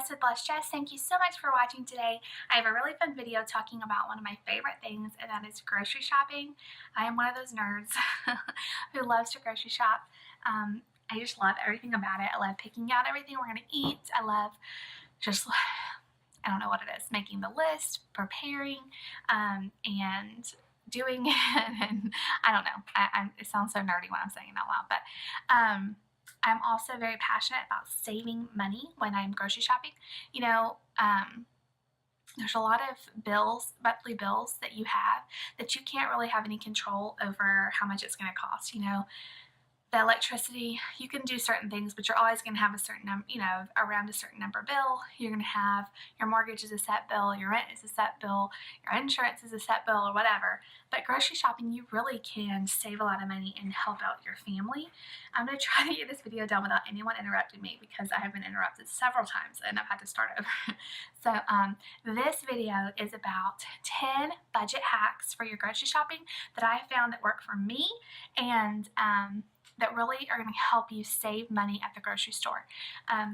Jess with Blessed Jess. Thank you so much for watching today. I have a really fun video talking about one of my favorite things, and that is grocery shopping. I am one of those nerds who loves to grocery shop. I just love everything about it. I love picking out everything we're going to eat. I love just, I don't know what it is, making the list, preparing, and doing it. And I don't know. It sounds so nerdy when I'm saying it out loud, but I'm also very passionate about saving money when I'm grocery shopping. You know, there's a lot of bills, monthly bills that you have that you can't really have any control over how much it's going to cost. You know, the electricity, you can do certain things, but you're always going to have a certain number, you know, around a certain number bill. You're going to have your mortgage is a set bill, your rent is a set bill, your insurance is a set bill, or whatever. But grocery shopping, you really can save a lot of money and help out your family. I'm going to try to get this video done without anyone interrupting me because I have been interrupted several times and I've had to start over. So this video is about 10 budget hacks for your grocery shopping that I found that work for me and that really are going to help you save money at the grocery store.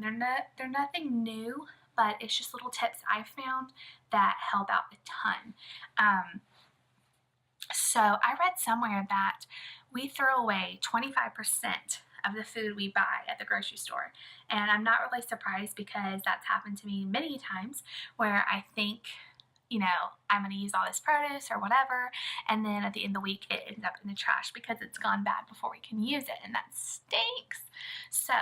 They're nothing new, but it's just little tips I've found that help out a ton. So I read somewhere that we throw away 25% of the food we buy at the grocery store. And I'm not really surprised because that's happened to me many times where I think, you know, I'm going to use all this produce or whatever, and then at the end of the week it ends up in the trash because it's gone bad before we can use it, and that stinks. So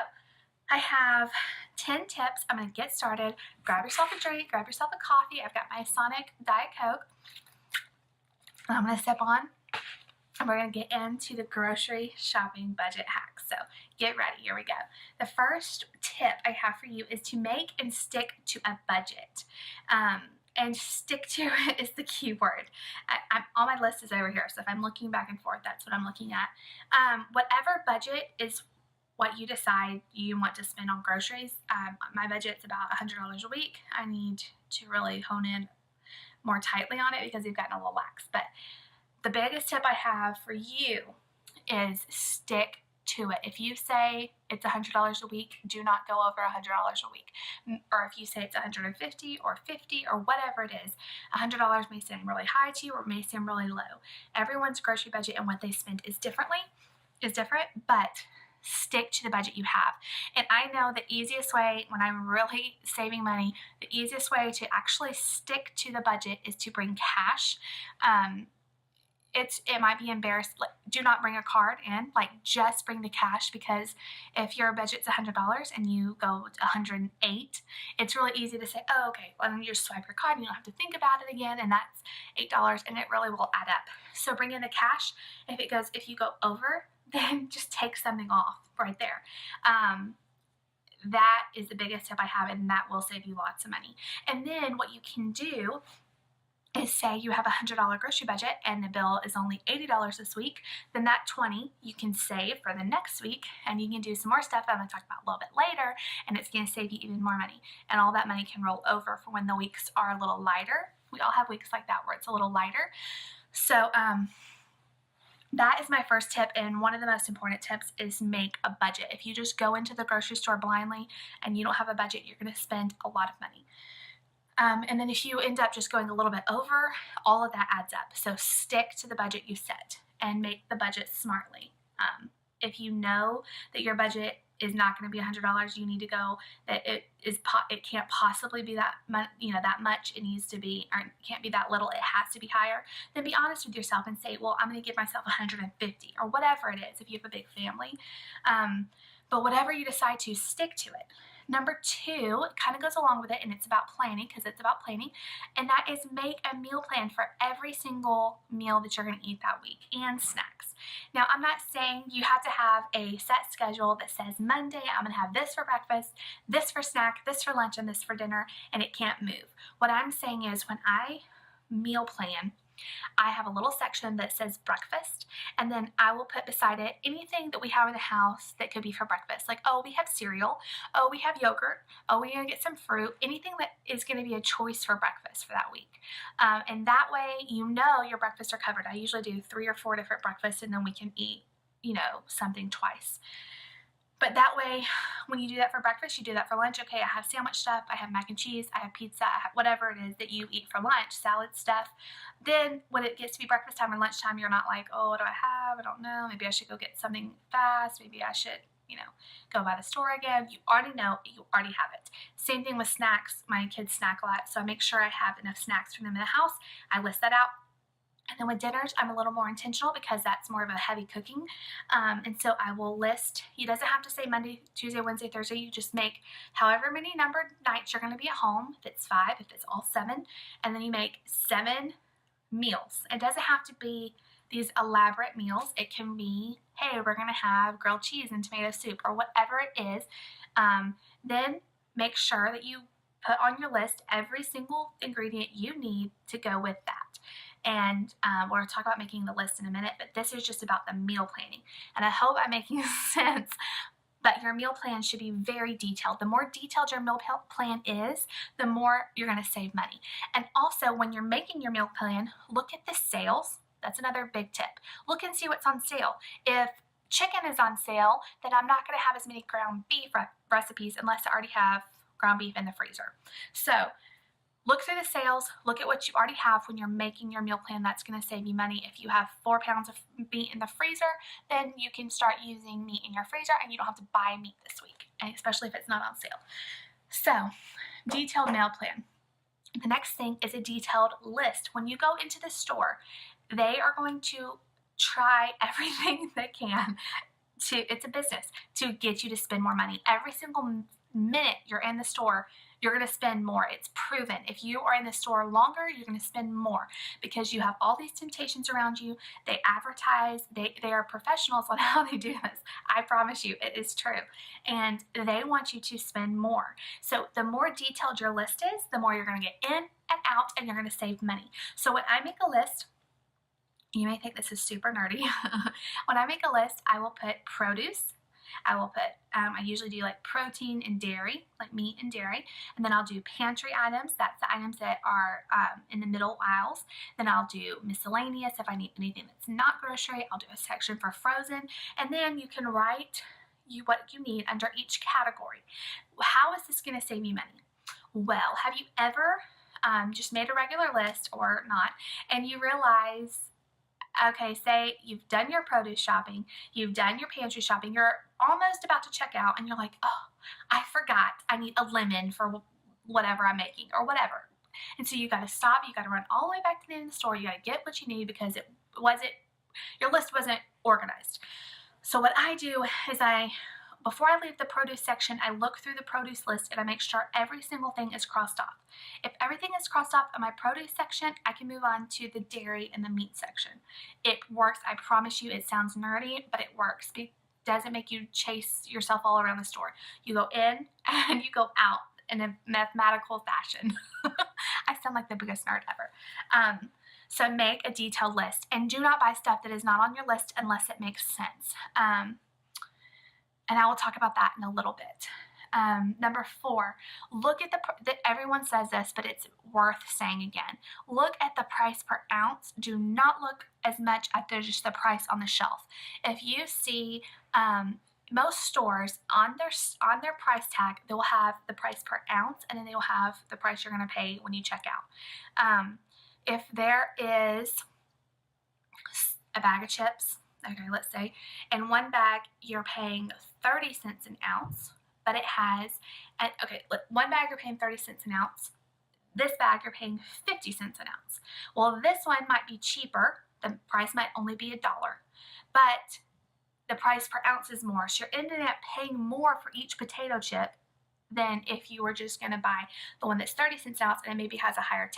I have 10 tips. I'm going to get started. Grab yourself a drink, grab yourself a coffee. I've got my Sonic Diet Coke. I'm going to sip on, and we're going to get into the grocery shopping budget hacks. So get ready. Here we go. The first tip I have for you is to make and stick to a budget. And stick to it is the key word. All my list is over here, so if I'm looking back and forth, that's what I'm looking at. Whatever budget is what you decide you want to spend on groceries. My budget's about $100 a week. I need to really hone in more tightly on it because we've gotten a little lax. But the biggest tip I have for you is stick to it. If you say it's $100 a week, do not go over $100 a week. Or if you say it's $150 or $50 or whatever it is, $100 may seem really high to you or may seem really low. Everyone's grocery budget and what they spend is different, but stick to the budget you have. And I know the easiest way when I'm really saving money, the easiest way to actually stick to the budget is to bring cash. It might be embarrassing. Like, do not bring a card in. Like, just bring the cash, because if your budget's $100 and you go to $108, it's really easy to say, oh, okay, well, then you just swipe your card and you don't have to think about it again, and that's $8, and it really will add up. So bring in the cash. If you go over, then just take something off right there. That is the biggest tip I have, and that will save you lots of money. And then what you can do is say you have a $100 grocery budget and the bill is only $80 this week, then that $20 you can save for the next week, and you can do some more stuff that I'm going to talk about a little bit later, and it's going to save you even more money. And all that money can roll over for when the weeks are a little lighter. We all have weeks like that where it's a little lighter. So that is my first tip, and one of the most important tips is make a budget. If you just go into the grocery store blindly and you don't have a budget, you're going to spend a lot of money. And then if you end up just going a little bit over, all of that adds up. So stick to the budget you set and make the budget smartly. If you know that your budget is not going to be $100, you need to go that it can't possibly be that much. It needs to be, or it can't be that little. It has to be higher. Then be honest with yourself and say, well, I'm going to give myself $150 or whatever it is if you have a big family. But whatever you decide to, stick to it. Number 2 kind of goes along with it, and it's about planning, because it's about planning, and that is make a meal plan for every single meal that you're going to eat that week, and snacks. Now, I'm not saying you have to have a set schedule that says Monday I'm going to have this for breakfast, this for snack, this for lunch, and this for dinner, and it can't move. What I'm saying is when I meal plan, I have a little section that says breakfast, and then I will put beside it anything that we have in the house that could be for breakfast. Like, oh, we have cereal, oh, we have yogurt, oh, we're going to get some fruit, anything that is going to be a choice for breakfast for that week. And that way, you know your breakfasts are covered. I usually do 3 or 4 different breakfasts, and then we can eat, something twice. But that way, when you do that for breakfast, you do that for lunch. Okay, I have sandwich stuff, I have mac and cheese, I have pizza, I have whatever it is that you eat for lunch, salad stuff. Then when it gets to be breakfast time or lunchtime, you're not like, oh, what do I have? I don't know. Maybe I should go get something fast. Maybe I should, go by the store again. You already know, you already have it. Same thing with snacks. My kids snack a lot, so I make sure I have enough snacks for them in the house. I list that out. And then with dinners, I'm a little more intentional because that's more of a heavy cooking. And so I will list, it doesn't have to say Monday, Tuesday, Wednesday, Thursday. You just make however many numbered nights you're going to be at home. If it's 5, if it's all 7. And then you make 7 meals. It doesn't have to be these elaborate meals. It can be, hey, we're going to have grilled cheese and tomato soup or whatever it is. Then make sure that you put on your list every single ingredient you need to go with that. And we're going to talk about making the list in a minute, but this is just about the meal planning. And I hope I'm making sense, but your meal plan should be very detailed. The more detailed your meal plan is, the more you're going to save money. And also, when you're making your meal plan, look at the sales. That's another big tip. Look and see what's on sale. If chicken is on sale, then I'm not going to have as many ground beef recipes unless I already have ground beef in the freezer. So look through the sales, look at what you already have when you're making your meal plan. That's going to save you money. If you have 4 pounds of meat in the freezer, then you can start using meat in your freezer and you don't have to buy meat this week, especially if it's not on sale. So, detailed meal plan. The next thing is a detailed list. When you go into the store, they are going to try everything they can it's a business, to get you to spend more money. Every single minute you're in the store, you're going to spend more. It's proven. If you are in the store longer, you're going to spend more because you have all these temptations around you. They advertise. They are professionals on how they do this. I promise you, it is true. And they want you to spend more. So the more detailed your list is, the more you're going to get in and out, and you're going to save money. So when I make a list, you may think this is super nerdy. When I make a list, I will put produce. I will put, I usually do like protein and dairy, like meat and dairy. And then I'll do pantry items. That's the items that are in the middle aisles. Then I'll do miscellaneous. If I need anything that's not grocery, I'll do a section for frozen. And then you can write what you need under each category. How is this going to save you money? Well, have you ever just made a regular list or not, and you realize, okay, say you've done your produce shopping, you've done your pantry shopping, you're almost about to check out, and you're like, oh, I forgot I need a lemon for whatever I'm making or whatever. And so you got to stop, you got to run all the way back to the end of the store, you got to get what you need because your list wasn't organized. So what I do is before I leave the produce section, I look through the produce list and I make sure every single thing is crossed off. If everything is crossed off in my produce section, I can move on to the dairy and the meat section. It works. I promise you, it sounds nerdy, but it works. It doesn't make you chase yourself all around the store. You go in and you go out in a mathematical fashion. I sound like the biggest nerd ever. So make a detailed list and do not buy stuff that is not on your list unless it makes sense. And I will talk about that in a little bit. Number 4, look at everyone says this, but it's worth saying again. Look at the price per ounce. Do not look as much at just the price on the shelf. If you see most stores on their price tag, they will have the price per ounce, and then they will have the price you're going to pay when you check out. If there is a bag of chips, okay, let's say, in one bag you're paying 30 cents an ounce, but it has, one bag you're paying 30 cents an ounce, this bag you're paying 50 cents an ounce. Well, this one might be cheaper, the price might only be $1, but the price per ounce is more, so you're ending up paying more for each potato chip than if you were just going to buy the one that's 30 cents an ounce and it maybe has a higher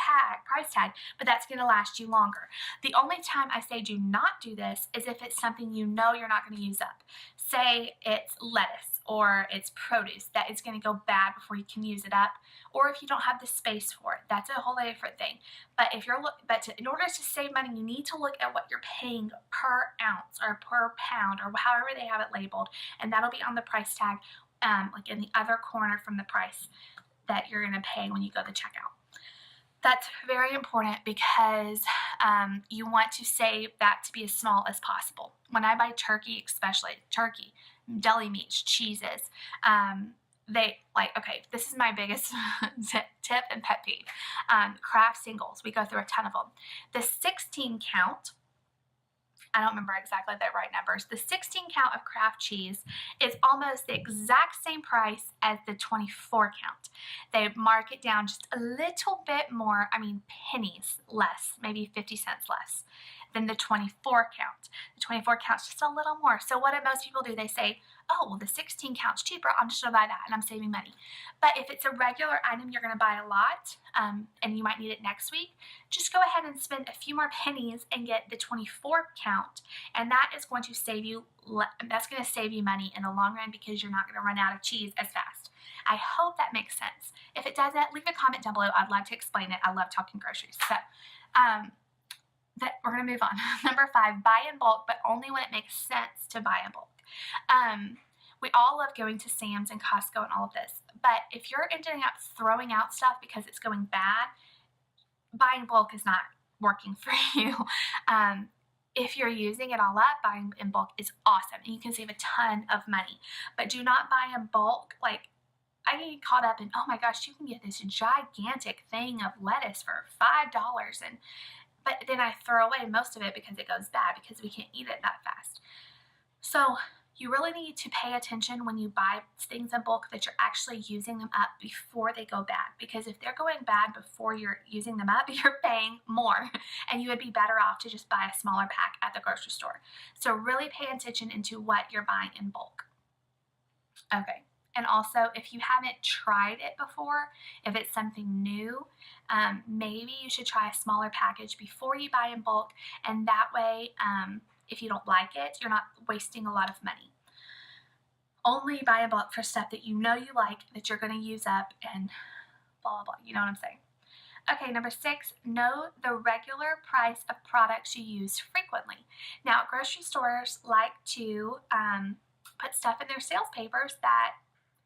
price tag, but that's going to last you longer. The only time I say do not do this is if it's something you know you're not going to use up. Say it's lettuce or it's produce that is going to go bad before you can use it up, or if you don't have the space for it. That's a whole different thing. But in order to save money, you need to look at what you're paying per ounce or per pound or however they have it labeled, and that'll be on the price tag. Like in the other corner from the price that you're going to pay when you go to checkout. That's very important because you want to save that to be as small as possible. When I buy turkey, especially turkey, deli meats, cheeses. Okay, this is my biggest tip and pet peeve. Kraft singles, we go through a ton of them. The 16 count, I don't remember exactly the right numbers. The 16 count of Kraft cheese is almost the exact same price as the 24 count. They mark it down just a little bit more, pennies less, maybe 50 cents less than the 24 count. The 24 count's just a little more. So what do most people do? They say, oh, well, the 16 count's cheaper. I'm just going to buy that and I'm saving money. But if it's a regular item you're going to buy a lot and you might need it next week, just go ahead and spend a few more pennies and get the 24 count. And that is going to save you, money in the long run because you're not going to run out of cheese as fast. I hope that makes sense. If it doesn't, leave a comment down below. I'd love to explain it. I love talking groceries. So, we're going to move on. Number 5, buy in bulk, but only when it makes sense to buy in bulk. We all love going to Sam's and Costco and all of this, but if you're ending up throwing out stuff because it's going bad, buying bulk is not working for you. If you're using it all up, buying in bulk is awesome, and you can save a ton of money. But do not buy in bulk. Like, I get caught up in, oh my gosh, you can get this gigantic thing of lettuce for $5, but then I throw away most of it because it goes bad because we can't eat it that fast. So you really need to pay attention when you buy things in bulk that you're actually using them up before they go bad. Because if they're going bad before you're using them up, you're paying more. And you would be better off to just buy a smaller pack at the grocery store. So really pay attention into what you're buying in bulk. Okay. And also, if you haven't tried it before, if it's something new, maybe you should try a smaller package before you buy in bulk. And that way, if you don't like it, you're not wasting a lot of money. Only buy in bulk for stuff that you know you like, that you're going to use up, and blah, blah, blah. You know what I'm saying? Okay, number 6, know the regular price of products you use frequently. Now, grocery stores like to put stuff in their sales papers that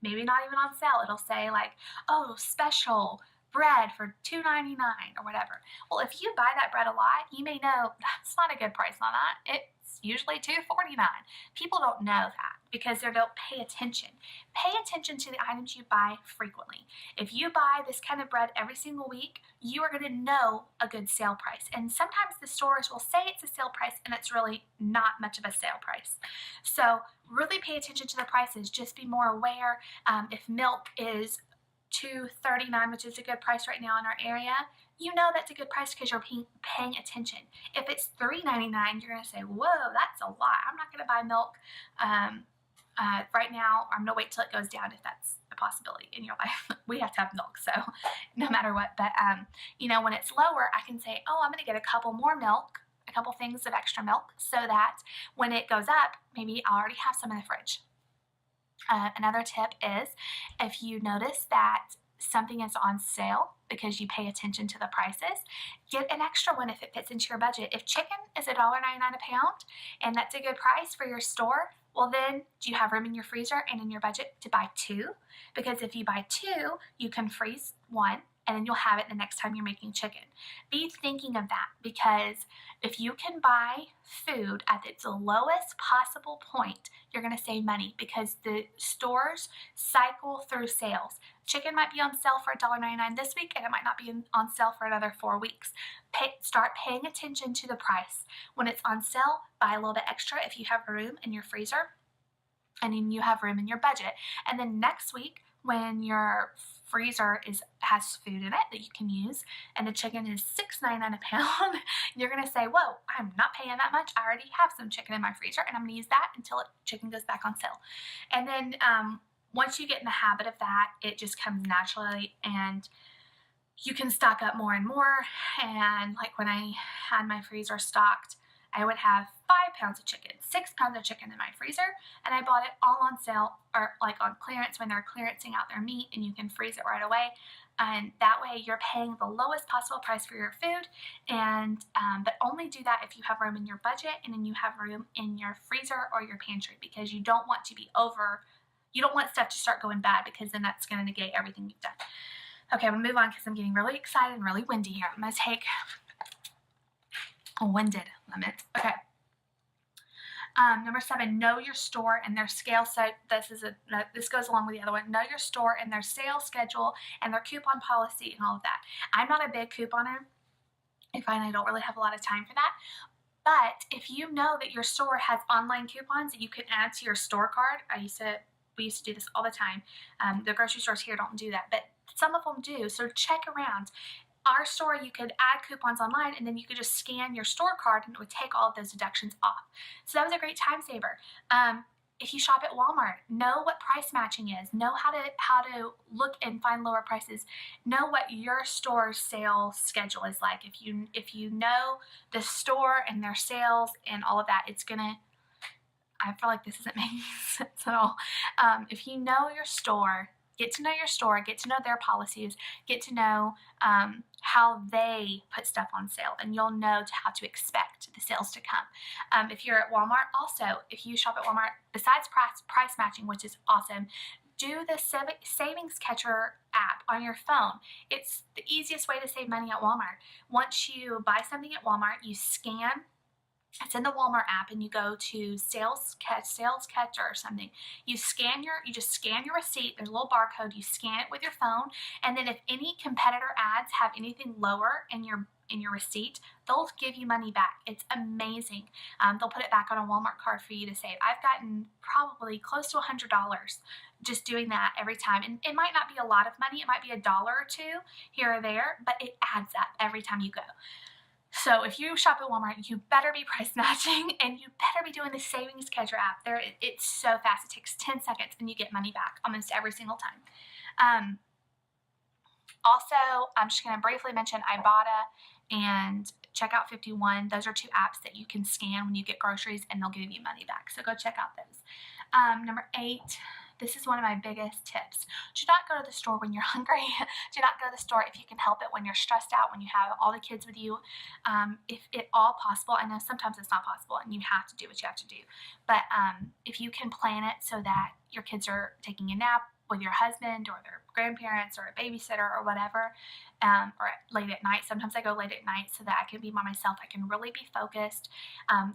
maybe not even on sale. It'll say like, oh, special bread for $2.99 or whatever. Well, if you buy that bread a lot, you may know that's not a good price on that. It's usually $2.49. People don't know that because they don't pay attention. Pay attention to the items you buy frequently. If you buy this kind of bread every single week, you are going to know a good sale price. And sometimes the stores will say it's a sale price and it's really not much of a sale price. So really pay attention to the prices. Just be more aware. If milk is $2.39, which is a good price right now in our area, you know that's a good price because you're paying attention. If it's $3.99, you're going to say, whoa, that's a lot. I'm not going to buy milk right now. I'm going to wait till it goes down if that's a possibility in your life. We have to have milk, so no matter what. But, when it's lower, I can say, oh, I'm going to get a couple more milk, a couple things of extra milk, so that when it goes up, maybe I already have some in the fridge. Another tip is if you notice that something is on sale because you pay attention to the prices, get an extra one if it fits into your budget. If chicken is $1.99 a pound and that's a good price for your store, well then, do you have room in your freezer and in your budget to buy 2? Because if you buy 2, you can freeze 1 and then you'll have it the next time you're making chicken. Be thinking of that, because if you can buy food at its lowest possible point, you're going to save money because the stores cycle through sales. Chicken might be on sale for $1.99 this week and it might not be on sale for another 4 weeks. Start paying attention to the price. When it's on sale, buy a little bit extra if you have room in your freezer and then you have room in your budget. And then next week, when your freezer has food in it that you can use and the chicken is $6.99 a pound, you're going to say, whoa, I'm not paying that much. I already have some chicken in my freezer and I'm going to use that until chicken goes back on sale. And then once you get in the habit of that, it just comes naturally and you can stock up more and more. And like when I had my freezer stocked, I would have 5 pounds of chicken, 6 pounds of chicken in my freezer, and I bought it all on sale or like on clearance when they're clearancing out their meat and you can freeze it right away. And that way you're paying the lowest possible price for your food, and but only do that if you have room in your budget and then you have room in your freezer or your pantry, because you don't want to be you don't want stuff to start going bad because then that's going to negate everything you've done. Okay, I'm going to move on because I'm getting really excited and really windy here. I'm going to take a winded limit. Okay. Number 7, know your store and their scale. So this goes along with the other one. Know your store and their sales schedule and their coupon policy and all of that. I'm not a big couponer. I find I don't really have a lot of time for that. But if you know that your store has online coupons that you can add to your store card, we used to do this all the time. The grocery stores here don't do that, but some of them do. So check around. Our store, you could add coupons online, and then you could just scan your store card and it would take all of those deductions off. So that was a great time saver. If you shop at Walmart, know what price matching is. Know how to look and find lower prices. Know what your store's sales schedule is like. If you know the store and their sales and all of that, it's gonna. I feel like this isn't making sense at all. If you know your store, get to know your store, get to know their policies, get to know how they put stuff on sale, and you'll know how to expect the sales to come. If you're at Walmart, also, if you shop at Walmart, besides price matching, which is awesome, do the Savings Catcher app on your phone. It's the easiest way to save money at Walmart. Once you buy something at Walmart, you scan. It's in the Walmart app, and you go to Sales Catcher or something. You just scan your receipt. There's a little barcode. You scan it with your phone, and then if any competitor ads have anything lower in your receipt, they'll give you money back. It's amazing. They'll put it back on a Walmart card for you to save. I've gotten probably close to $100 just doing that every time. And it might not be a lot of money. It might be $1 or $2 here or there, but it adds up every time you go. So if you shop at Walmart, you better be price matching, and you better be doing the Savings Catcher app. It's so fast. It takes 10 seconds, and you get money back almost every single time. Also, I'm just going to briefly mention Ibotta and Checkout 51. Those are 2 apps that you can scan when you get groceries, and they'll give you money back. So go check out those. Number 8. This is one of my biggest tips. Do not go to the store when you're hungry. Do not go to the store if you can help it, when you're stressed out, when you have all the kids with you. If at all possible, I know sometimes it's not possible and you have to do what you have to do. But if you can plan it so that your kids are taking a nap with your husband or their grandparents or a babysitter or whatever, or late at night. Sometimes I go late at night so that I can be by myself. I can really be focused.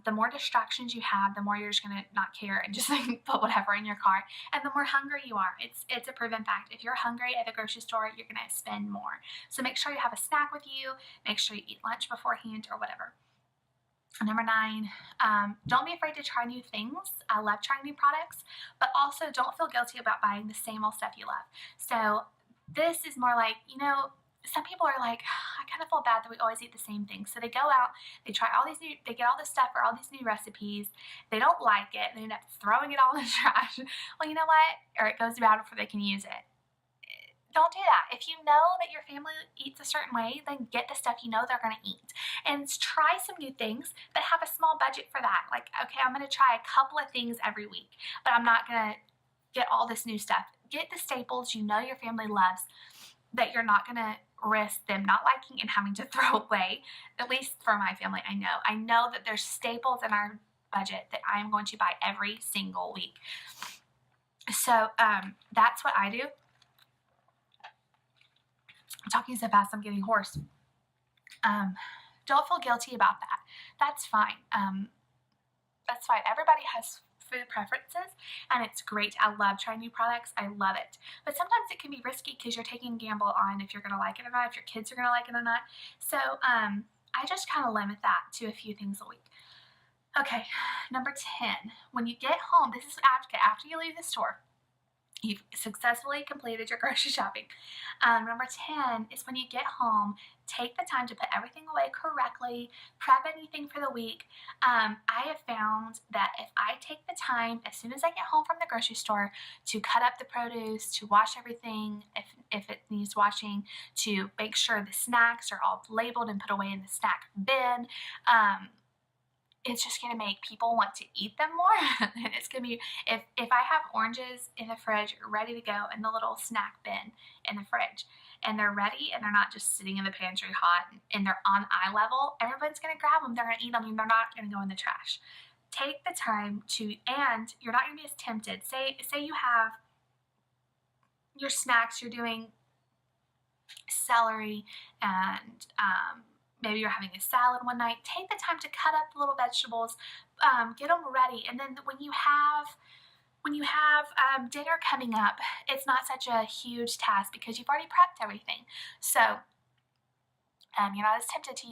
The more distractions you have, the more you're just going to not care and just put whatever in your cart. And the more hungry you are. It's a proven fact. If you're hungry at the grocery store, you're going to spend more. So make sure you have a snack with you. Make sure you eat lunch beforehand or whatever. Number 9, don't be afraid to try new things. I love trying new products, but also don't feel guilty about buying the same old stuff you love. So this is more like, some people are like, I kind of feel bad that we always eat the same thing. So they go out, they get all this stuff for all these new recipes. They don't like it. They end up throwing it all in the trash. Well, you know what? Or it goes bad before they can use it. Don't do that. If you know that your family eats a certain way, then get the stuff you know they're going to eat. And try some new things, but have a small budget for that. Like, okay, I'm going to try a couple of things every week, but I'm not going to get all this new stuff. Get the staples you know your family loves that you're not going to risk them not liking and having to throw away. At least for my family, I know. I know that there's staples in our budget that I am going to buy every single week. So that's what I do. I'm talking so fast, I'm getting hoarse. Don't feel guilty about that. That's fine. That's fine. Everybody has food preferences, and it's great. I love trying new products. I love it. But sometimes it can be risky because you're taking a gamble on if you're going to like it or not, if your kids are going to like it or not. So I just kind of limit that to a few things a week. Okay, number 10. When you get home, this is after you leave the store, you've successfully completed your grocery shopping. Number 10 is when you get home, take the time to put everything away correctly, prep anything for the week. I have found that if I take the time as soon as I get home from the grocery store to cut up the produce, to wash everything if it needs washing, to make sure the snacks are all labeled and put away in the snack bin, it's just going to make people want to eat them more. And it's going to be, if I have oranges in the fridge ready to go in the little snack bin in the fridge, and they're ready and they're not just sitting in the pantry hot and they're on eye level, everyone's going to grab them, they're going to eat them, and they're not going to go in the trash. Take the time to, and you're not going to be as tempted. Say you have your snacks, you're doing celery and maybe you're having a salad one night, take the time to cut up the little vegetables, get them ready, and then when you have dinner coming up, it's not such a huge task because you've already prepped everything. So you're not as tempted to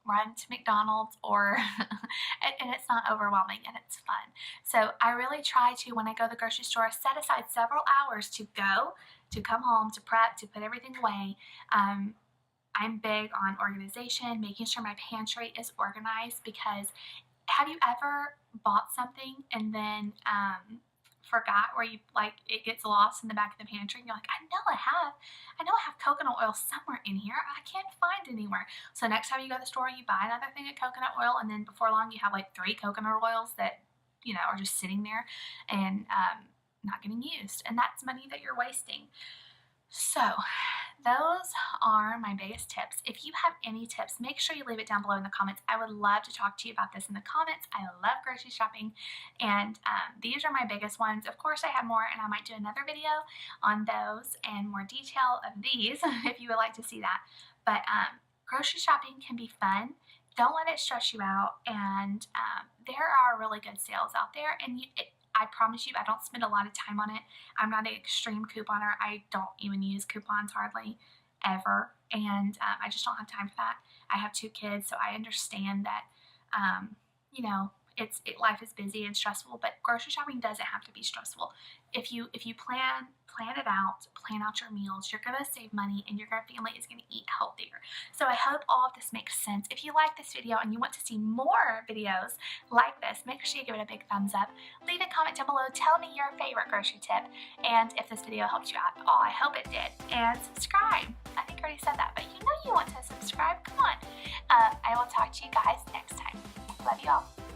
run to McDonald's or and it's not overwhelming and it's fun. So I really try to, when I go to the grocery store, set aside several hours to come home, to prep, to put everything away. I'm big on organization, making sure my pantry is organized, because have you ever bought something and then forgot, where you it gets lost in the back of the pantry and you're like, I know I have coconut oil somewhere in here, I can't find it anywhere. So next time you go to the store, you buy another thing of coconut oil, and then before long you have like 3 coconut oils that are just sitting there and not getting used, and that's money that you're wasting. So those are my biggest tips. If you have any tips, make sure you leave it down below in the comments. I would love to talk to you about this in the comments. I love grocery shopping, and these are my biggest ones. Of course, I have more, and I might do another video on those and more detail of these if you would like to see that. But grocery shopping can be fun. Don't let it stress you out, and there are really good sales out there, and I promise you, I don't spend a lot of time on it. I'm not an extreme couponer. I don't even use coupons hardly ever, and I just don't have time for that. I have 2 kids, so I understand that, life is busy and stressful, but grocery shopping doesn't have to be stressful. If you plan it out, plan out your meals, you're gonna save money, and your family is gonna eat healthier. So I hope all of this makes sense. If you like this video and you want to see more videos like this, make sure you give it a big thumbs up. Leave a comment down below, tell me your favorite grocery tip, and if this video helped you out at all. I hope it did. And subscribe. I think I already said that, but you want to subscribe. Come on. I will talk to you guys next time. Love you all.